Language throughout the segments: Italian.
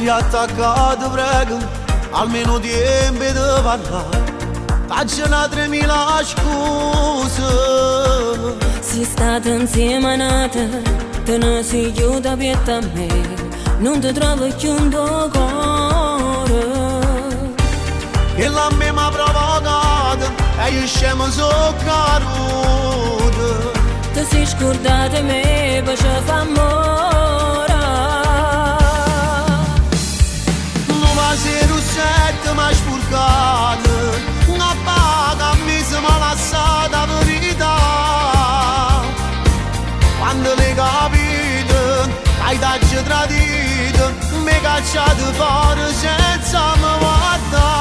riattaccato prego, almeno tempo di parlare. Faccio una 3000 scuse. Si state insieme nata, te ne si chiude pietta a me, non ti trovo più un tuo cuore. Che la me m'ha provocato e io scemo so caduto. Ti sei scordata di me, poi ci fa amore. 907 m'ha spurcato, una paga mi si m'ha lasciata verità. Quando le capite, hai dato tradito, mi cacciate fuori senza me guardare.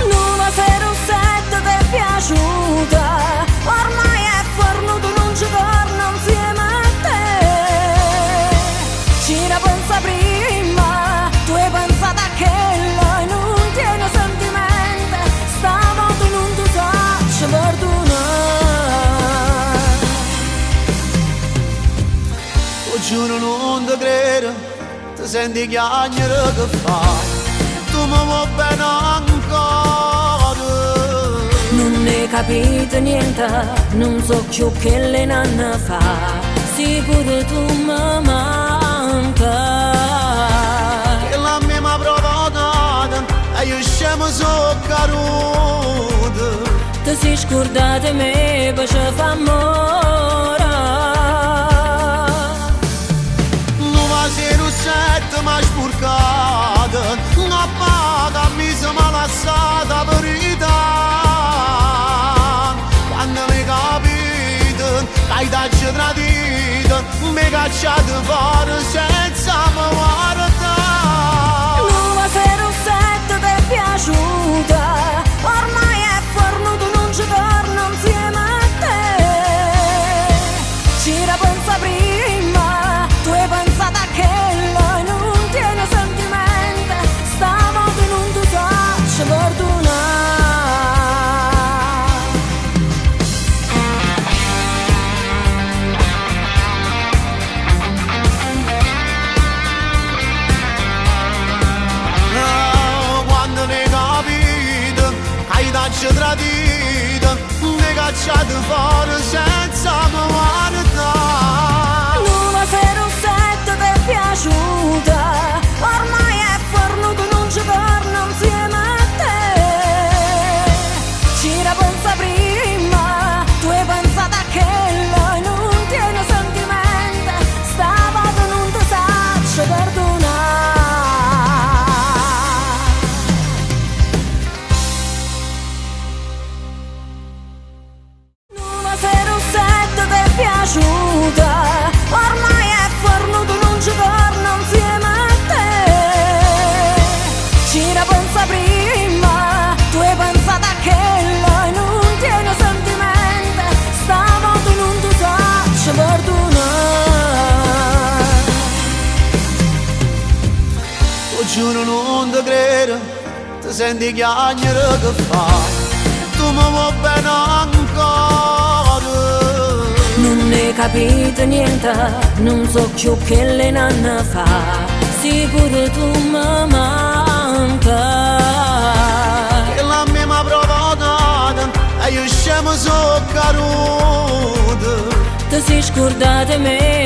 907 ti è piaciuta, ormai è fornuto, non ci torno insieme a te. Ci la pensa prima, tu hai pensato a che lei non tiene sentimenti, stavolta non ti faccio perdonare. Ti giuro non ti credo, ti senti chiagnere che fai, tu mi vuoi bene ancora. Non ne capite niente, non so più che le nanne fa, sicuro tu mi manca. Che la mia m'ha provocata e io scemo so caduto. Ti sei scordata di me, poi ci fa amore. 907 m'ha spurcato, una paga mi si m'ha lasciata verità. Quando mi capite, hai dato tradito, mi cacciate fuori senza me guardare. 907 ti è piaciuta, ormai è fornuto, non ci torno insieme a te. Ci la pensa prima, tu hai pensato a che lei non tiene sentimenti, stavolta non ti faccio perdonare. Quando ne capite, hai dato tradito, mi cacciate fuori senza me guardare. 907 ti è piaciuta, ormai è fornuto, non ci torno insieme a te. Ci la pensa prima, tu hai pensato a che lei non tiene sentimenti, stavolta non ti faccio perdonare. Ti è piaciuta, ormai è fornuto, non ci torno insieme a te. Ci la pensa prima, tu hai pensato a che lei non tiene sentimenti, stavolta non ti faccio perdonare. Ti giuro non ti credo, ti senti chiagnere che fai, tu mi vuoi bene ancora. Non ne capite niente, non so più che le nanne fa, sicuro tu mi manca. Che la mia m'ha provocata e io scemo so caduto. Ti sei scordata di me,